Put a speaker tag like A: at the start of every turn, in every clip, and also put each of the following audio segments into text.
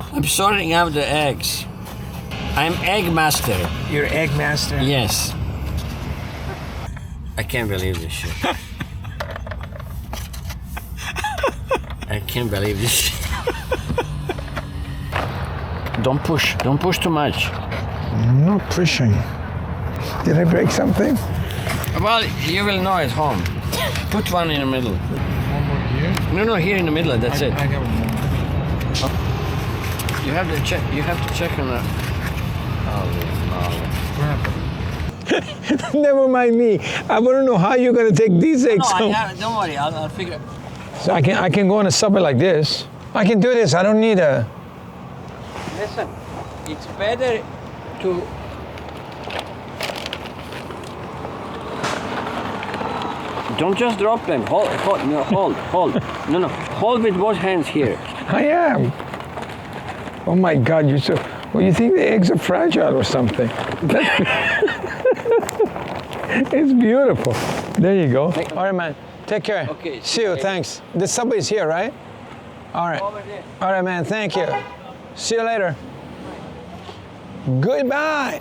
A: I'm sorting out the eggs. I'm egg master.
B: You're egg master?
A: Yes. I can't believe this shit. I can't believe this shit. Don't push too much.
B: I'm not pushing. Did I break something?
A: Well, you will know at home. Put one in the middle.
B: One more here?
A: No, here in the middle, that's it.
B: I got one more.
A: You have to check on that.
B: What happened? Never mind me. I want to know how you're going to take these eggs home.
A: Don't worry, I'll figure it.
B: So I can go on a subway like this. I can do this. I don't need a...
A: Listen, it's better to... Don't just drop them. Hold. No, hold with both hands here.
B: I am. Oh my God, you're so... Well, you think the eggs are fragile or something? It's beautiful. There you go. All right, man. Take care.
A: Okay.
B: See you. Thanks. The subway's here, right? All right.
A: Over there.
B: All right, man. Thank you. See you later. Goodbye.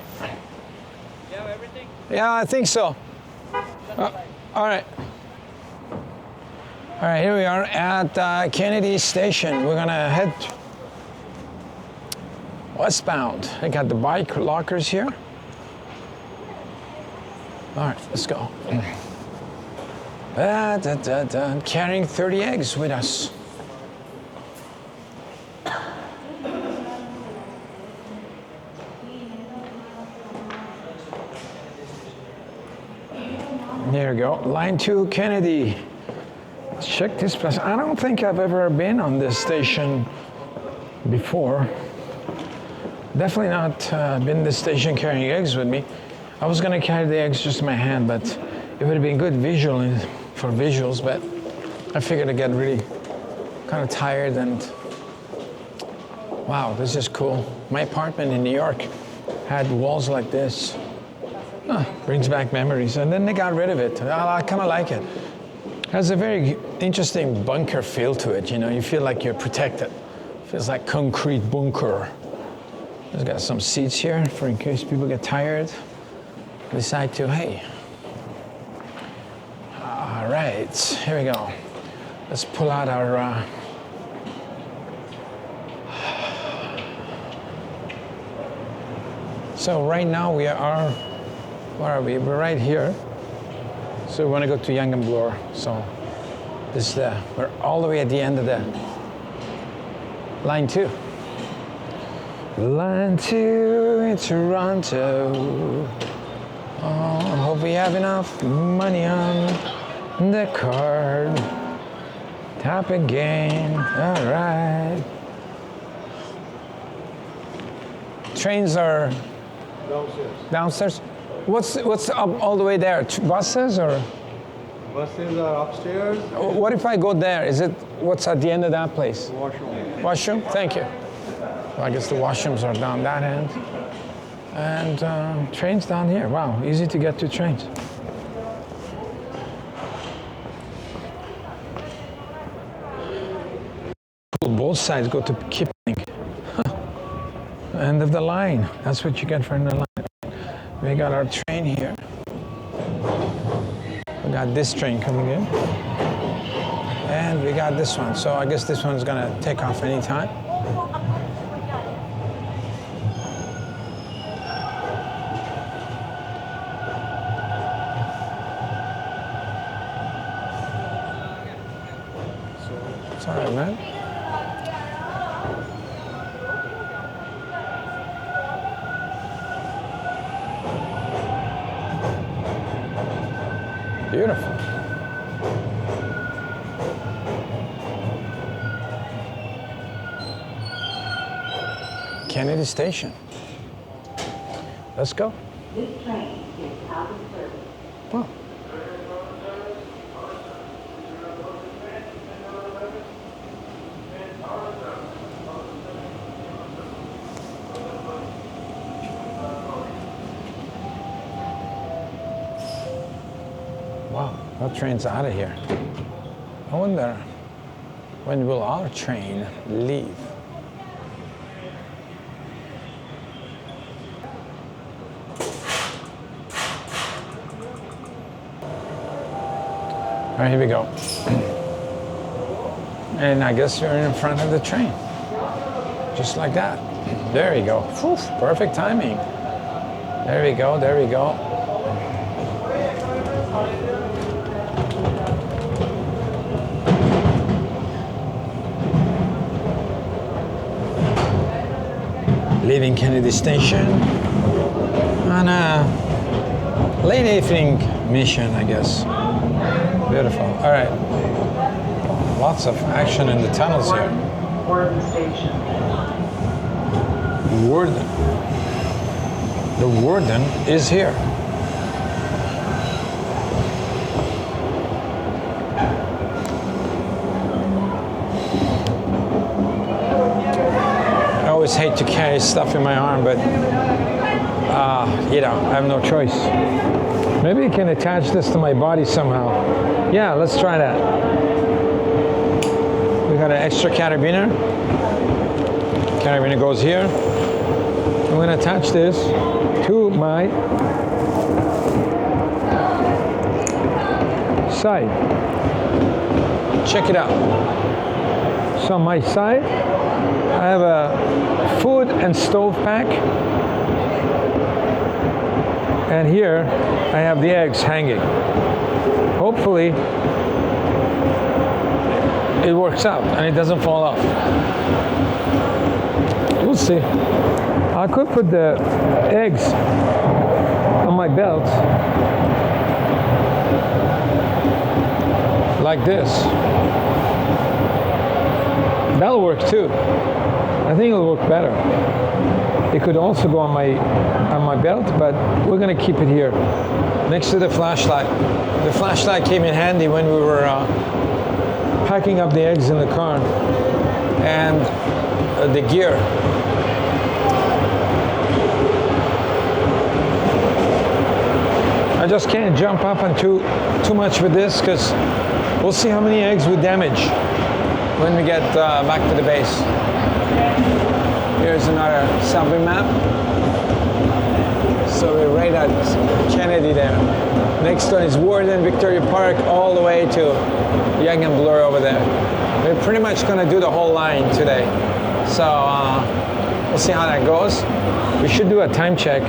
A: You have everything?
B: Yeah, I think so. All right. All right, here we are at Kennedy Station. We're gonna head westbound. I got the bike lockers here. All right, let's go. Carrying 30 eggs with us. There you go, line 2, Kennedy. Let's check this place. I don't think I've ever been on this station before. Definitely not been this station carrying eggs with me. I was gonna carry the eggs just in my hand, but it would have been good for visuals, but I figured I'd get really kind of tired and wow, this is cool. My apartment in New York had walls like this. Brings back memories, and then they got rid of it. I kind of like it. Has a very interesting bunker feel to it, you know, you feel like you're protected. Feels like concrete bunker. There's got some seats here for in case people get tired. Decide to, hey. All right, here we go. Let's pull out our, so right now we are, where are we? We're right here. So we want to go to Yonge Bloor. So this is we're all the way at the end of the line 2. Line 2 in Toronto. Oh, I hope we have enough money on the card. Tap again. All right. Trains are downstairs. What's up all the way there? Buses or?
C: Buses are upstairs.
B: What if I go there? What's at the end of that place?
C: Washroom.
B: Washroom? Thank you. Well, I guess the washrooms are down that end. And trains down here. Wow, easy to get to trains. Both sides go to Kipling. End of the line. That's what you get for the line. We got our train here. We got this train coming in. And we got this one. So I guess this one's gonna take off anytime. It's all right, man. Beautiful. Kennedy Station. Let's go.
D: This train is out of service.
B: Oh. Wow, that train's out of here. I wonder when will our train leave? All right, here we go. And I guess you're in front of the train. Just like that. There you go. Whew, perfect timing. There we go, there we go. Leaving Kennedy Station on a late evening mission, I guess. Beautiful. All right. Lots of action in the tunnels here.
E: Warden Station.
B: Warden. The warden is here. I always hate to carry stuff in my arm, but you know, I have no choice. Maybe I can attach this to my body somehow. Yeah, let's try that. We got an extra carabiner. Carabiner goes here. I'm going to attach this to my side. Check it out. So on my side, I have a food and stove pack. And here, I have the eggs hanging. Hopefully, it works out and it doesn't fall off. We'll see. I could put the eggs on my belt like this. That'll work too. I think it'll work better. It could also go on my belt, but we're gonna keep it here next to the flashlight. The flashlight came in handy when we were packing up the eggs in the car, and the gear. I just can't jump up on too much with this because we'll see how many eggs we damage when we get back to the base. Here's another subway map. So we're right at Kennedy there. Next one is Warden, Victoria Park, all the way to Yonge Bloor over there. We're pretty much going to do the whole line today. So we'll see how that goes. We should do a time check.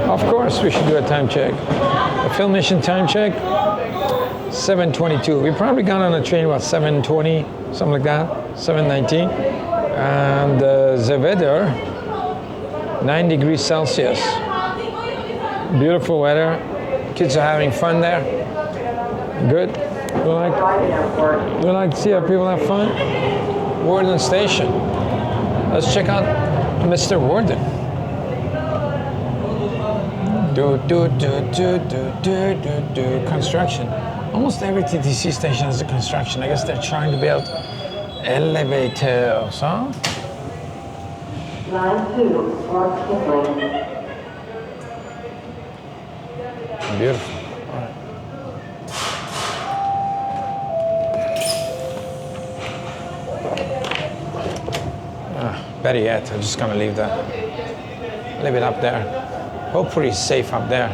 B: Of course we should do a time check. A film mission time check, 7:22. We probably got on the train about 7:20, something like that, 7:19. And the weather, 9 degrees Celsius. Beautiful weather. Kids are having fun there. Good. We like to see how people have fun. Warden Station. Let's check out Mr. Warden. Construction. Almost every TTC station has a construction. I guess they're trying to build elevators, huh?
D: Line 2, North Kipling.
B: Beautiful. All right. Better yet, I'm just gonna leave it up there. Hopefully it's safe up there.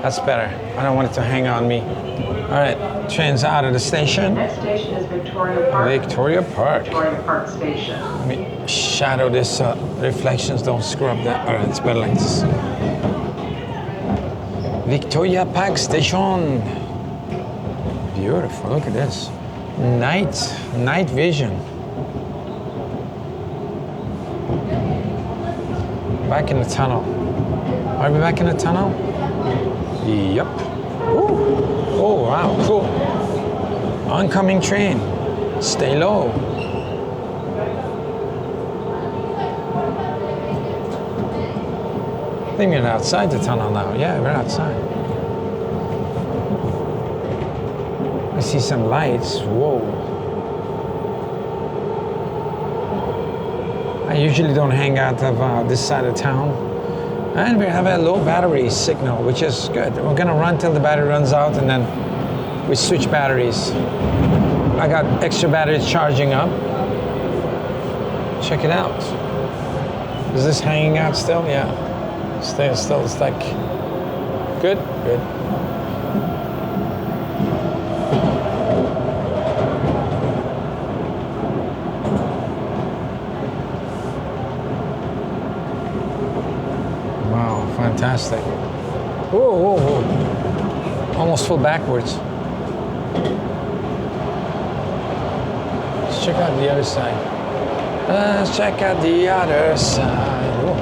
B: That's better. I don't want it to hang on me. All right, train's out of the station.
E: Next station is Victoria Park.
B: Victoria Park.
E: Victoria Park Station.
B: Let me shadow this reflections don't screw up that. All right, it's better like this. Victoria Park Station. Beautiful, look at this. Night vision. Back in the tunnel. Are we back in the tunnel? Yep. Ooh. Oh, wow, cool. Oncoming train. Stay low. I think we're outside the tunnel now. Yeah, we're outside. I see some lights. Whoa. I usually don't hang out of this side of town. And we have a low battery signal, which is good. We're gonna run till the battery runs out and then we switch batteries. I got extra batteries charging up. Check it out. Is this hanging out still? Yeah. Still stuck. Good. fantastic. Whoa, whoa, whoa. Almost flew backwards. Let's check out the other side. Let's check out the other side. Whoa.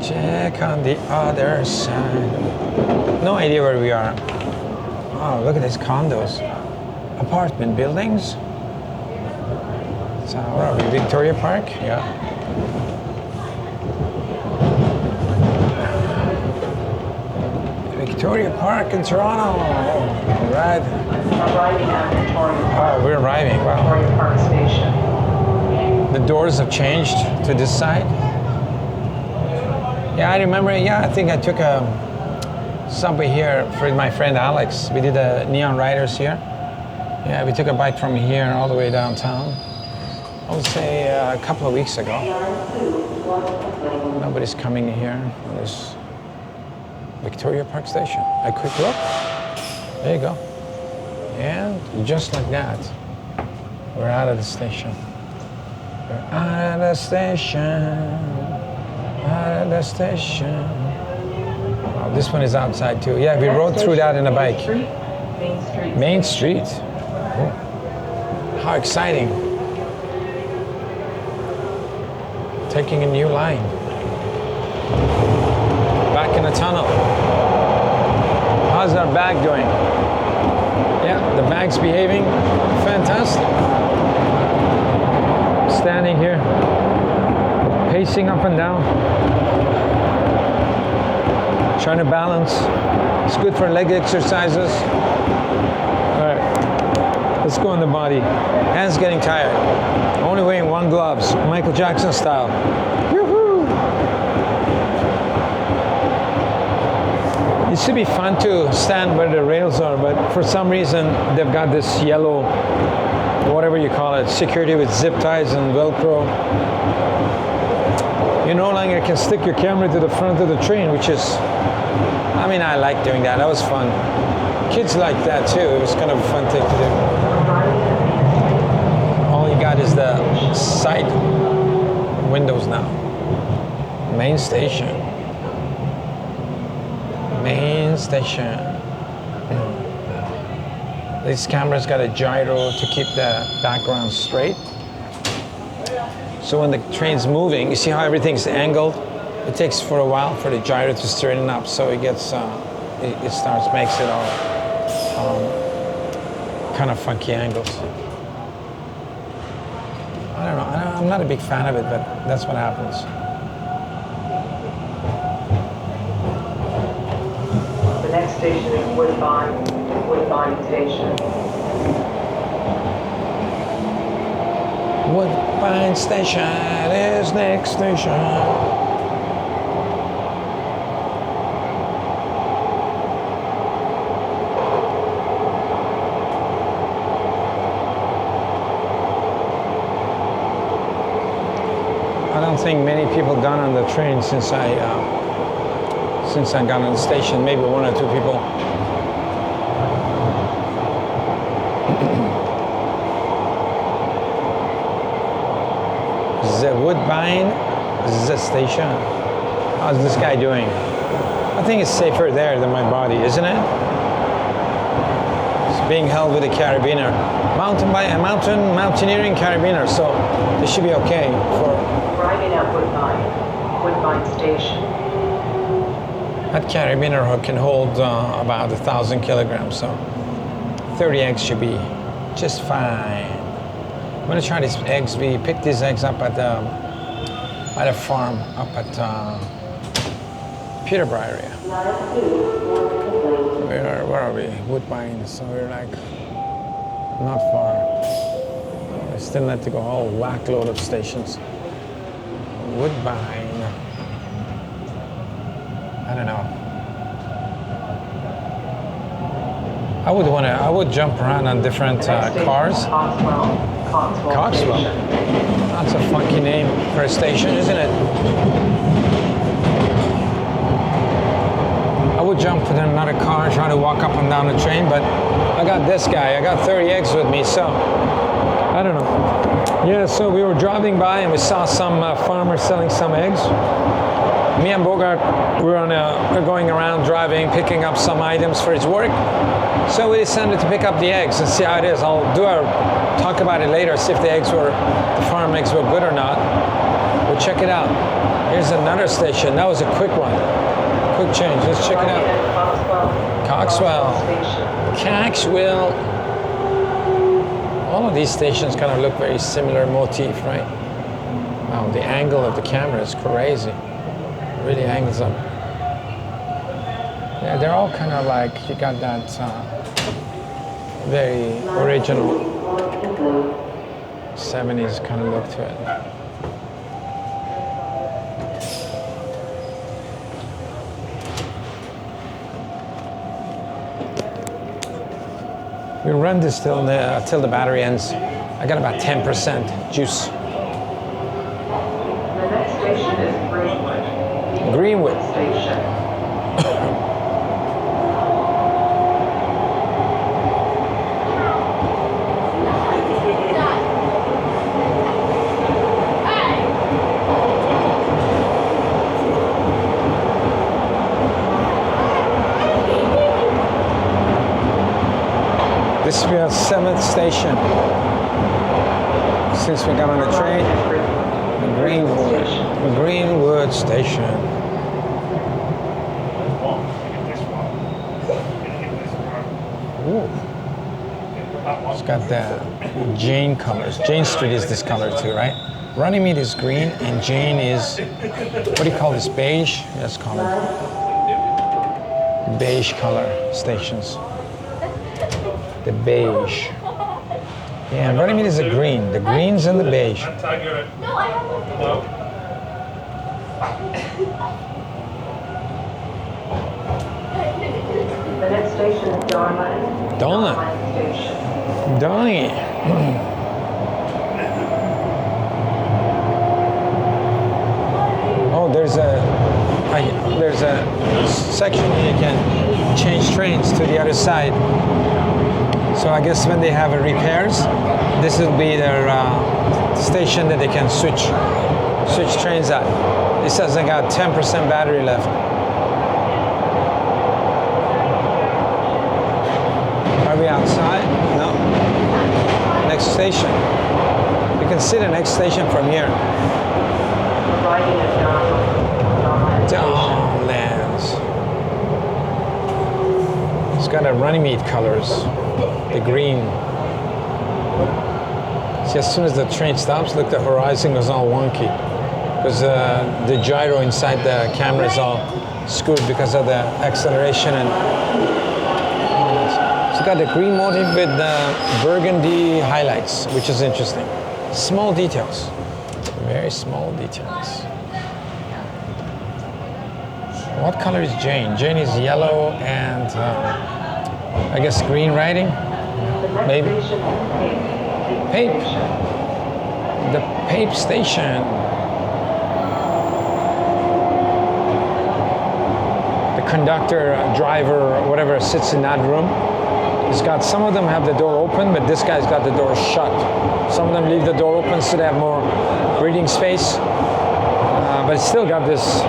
B: Check on the other side. No idea where we are. Oh, look at these condos. Apartment buildings. So, where are we? Victoria Park? Yeah. Victoria Park in Toronto. All right.
E: Arriving at Victoria Park.
B: Oh, we're arriving. Wow.
E: Victoria Park Station.
B: The doors have changed to this side. Yeah, I remember. Yeah, I think I took a subway here for my friend Alex. We did the Neon Riders here. Yeah, we took a bike from here all the way downtown. I would say a couple of weeks ago. Nobody's coming here on this Victoria Park Station. A quick look. There you go. And just like that, we're out of the station. We're out of the station. Out of the station. Oh, this one is outside too. Yeah, we rode through that in a bike.
E: Main Street.
B: Main Street. Oh. How exciting. Taking a new line. Back in the tunnel. How's our bag doing? Yeah, the bag's behaving fantastic. Standing here, pacing up and down. Trying to balance. It's good for leg exercises. All right, let's go on the body. Hands getting tired. Only wearing one gloves, Michael Jackson style. Yoo-hoo! It should be fun to stand where the rails are, but for some reason they've got this yellow, whatever you call it, security with zip ties and Velcro. You no longer can stick your camera to the front of the train, which is, I mean, I like doing that. That was fun. Kids like that too. It was kind of a fun thing to do. All you got is the side windows now. Main station. Main station. This camera's got a gyro to keep the background straight. So when the train's moving, you see how everything's angled? It takes for a while for the gyro to straighten up, so it gets, makes it all kind of funky angles. I don't know, I'm not a big fan of it, but that's what happens.
E: The next station is Woodbine Station.
B: Woodbine Station is next station. I don't think many people got on the train since I got on the station. Maybe one or two people. The Woodbine, the station. How's this guy doing? I think it's safer there than my body, isn't it? It's being held with a carabiner. Mountaineering carabiner, so this should be okay for...
E: Arriving at Woodbine Station.
B: That carabiner hook can hold about 1,000 kilograms, so 30 eggs should be just fine. I'm gonna try these eggs. We picked these eggs up at a farm up at Peterborough area. Where are we? Woodbine. So we're like not far. We still need to go a whole whack load of stations. Woodbine. I don't know. I would jump around on different cars. Coxwell. That's a funky name for a station, isn't it? I would jump in another car, try to walk up and down the train, but I got this guy. I got 30 eggs with me, so I don't know. Yeah, so we were driving by and we saw some farmer selling some eggs. Me and Bogart we're going around driving, picking up some items for his work. So we decided to pick up the eggs and see how it is. I'll talk about it later, see if the farm eggs were good or not. We'll check it out. Here's another station. That was a quick one. Quick change. Let's check it out. Coxwell. Coxwell. All of these stations kind of look very similar motif, right? Wow, the angle of the camera is crazy. It really angles up. Yeah, they're all kind of like, you got that very original 70s kind of look to it. We run this till the battery ends. I got about 10% juice.
E: The next station is Greenwood.
B: Greenwood.
E: Station.
B: This will be our 7th station since we got on the train. Greenwood Station. Ooh. It's got the Jane colors. Jane Street is this color too, right? Runnymede is green and Jane is, what do you call this, beige? Let's call it beige color stations. The beige. Yeah, and Runnymede is a green. The greens and the beige.
E: The next station is Dartmouth.
B: Dartmouth.
E: Station.
B: Donnie. Oh, there's a section where you can change trains to the other side. So I guess when they have repairs, this will be their station that they can switch trains at. It says they got 10% battery left. Are we outside? No. Next station. You can see the next station from here.
E: Riding at
B: Downlands. It's got a Runnymede colors. The green. See, as soon as the train stops, look, the horizon goes all wonky. Because the gyro inside the camera is all screwed because of the acceleration. And so it's got the green motif with the burgundy highlights, which is interesting. Small details. Very small details. What color is Jane? Jane is yellow and I guess green writing. Maybe. Pape. The Pape station. The conductor, driver, whatever sits in that room. It's got, some of them have the door open, but this guy's got the door shut. Some of them leave the door open so they have more breathing space. But it's still got this,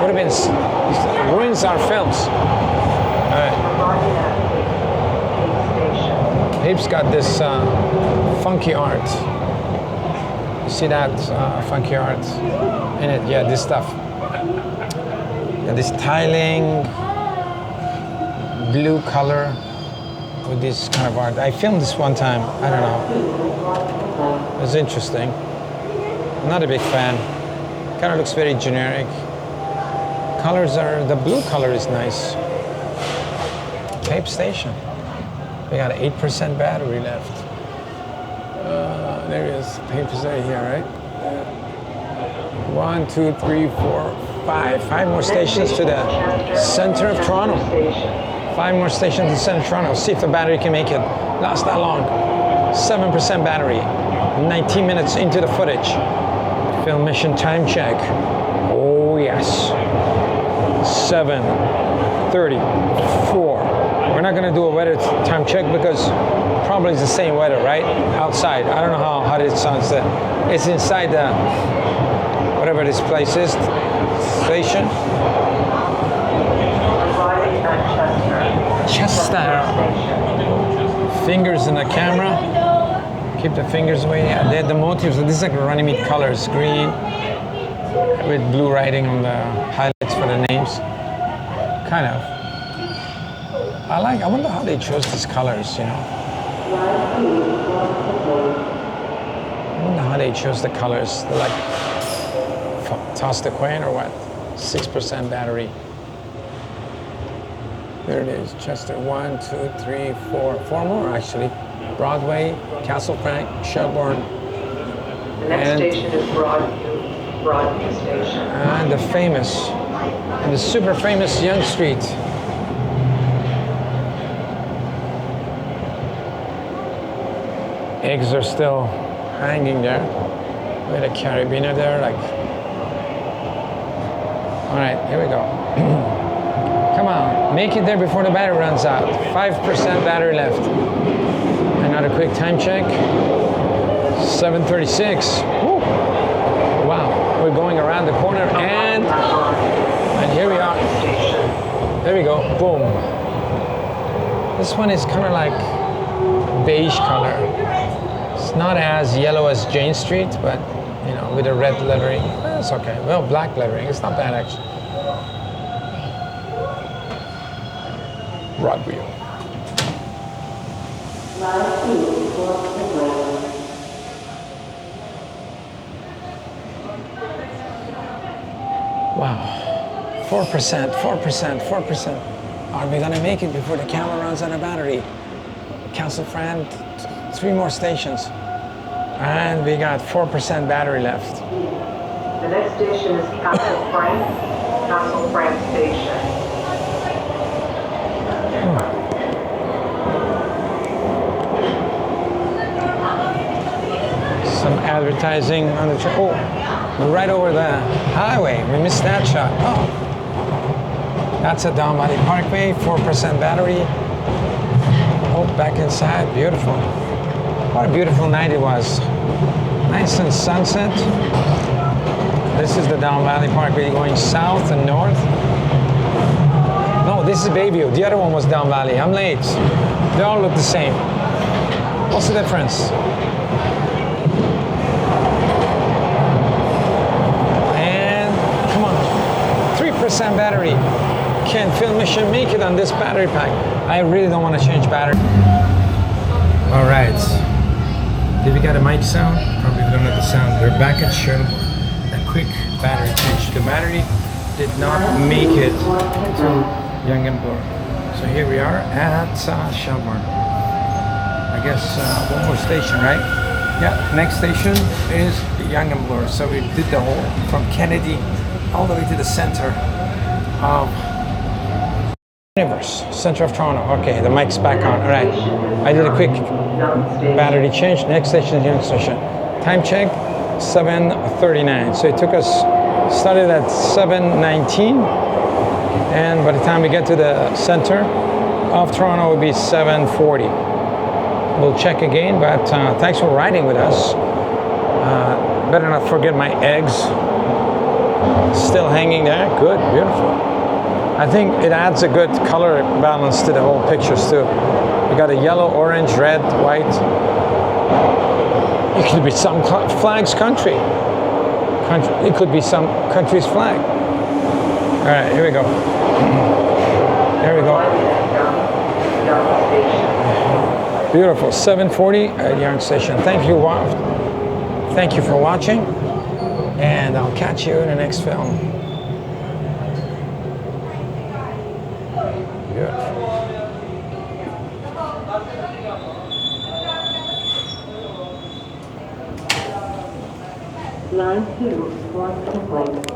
B: would have been, ruins our films. All right. Pape's got this funky art. You see that funky art in it? Yeah, this stuff. And this tiling, blue color with this kind of art. I filmed this one time. I don't know. It was interesting. I'm not a big fan. Kind of looks very generic. Colors are, the blue color is nice. Pape station. We got 8% battery left. There it is. Pape is right here, right? 1, 2, 3, 4, 5. 5 more stations to the center of Toronto. 5 more stations to the center of Toronto. See if the battery can make it last that long. 7% battery. 19 minutes into the footage. Film mission time check. Oh yes. 7:34. We're not gonna do a weather time check because probably it's the same weather, right? Outside. I don't know how hot it sounds there. It's inside the whatever this place is, station.
E: Arriving at Chester.
B: Chester. Fingers in the camera. Keep the fingers away. Yeah, the motifs. This is like Runnymede colors, green with blue writing on the highlights for the names. Kind of. I wonder how they chose these colors, you know. I wonder how they chose the colors. They're like tossed the coin or what? 6% battery. There it is. Chester. 1, 2, 3, 4. 4 more actually. Broadway, Castle Frank, Shelbourne.
E: The next station is Broadview Station.
B: And the super famous Yonge Street. Eggs are still hanging there. With a carabiner there, like. All right, here we go. Come on, make it there before the battery runs out. 5% battery left. Another quick time check. 7:36. Woo. Wow, we're going around the corner and here we are. There we go, boom. This one is kind of like beige color. It's not as yellow as Jane Street, but you know, with a red lettering. That's okay. Well, black lettering, it's not bad actually. Broadview. Wow, 4%, 4%, 4%. Are we gonna make it before the camera runs out of battery? Castle Fran, 3 more stations. And we got 4% battery left.
E: The next station is Castle Frank Station.
B: Some advertising on the train. Oh, we're right over the highway. We missed that shot. Oh, that's a Don Valley Parkway, 4% battery. Oh, back inside, beautiful. What a beautiful night it was. Nice and sunset. This is the Don Valley Parkway going south and north. No, this is Bayview. The other one was Don Valley. I'm late. They all look the same. What's the difference? And come on, 3% battery. Can Film Mission make it on this battery pack? I really don't want to change battery. All right. Did we get a mic sound? Probably don't have the sound. We're back at Shelbourne. A quick battery change. The battery did not make it to Yonge Bloor. So here we are at Shelbourne. I guess one more station, right? Yeah, next station is Yonge Bloor. So we did the whole from Kennedy all the way to the center of Universe, center of Toronto. Okay, the mic's back on. All right, I did a quick battery change. Next station is Yonge Station. Time check, 7:39. So it took us, started at 7:19, and by the time we get to the center of Toronto, it will be 7:40. We'll check again, but thanks for riding with us. Better not forget my eggs. Still hanging there. Good, beautiful. I think it adds a good color balance to the whole pictures too. We got a yellow, orange, red, white. It could be some flag's country. It could be some country's flag. All right, here we go. There we go. Beautiful. 7:40 at Yonge Station. Thank you for watching, and I'll catch you in the next film. Beautiful.
D: Line 2, 1 complaint.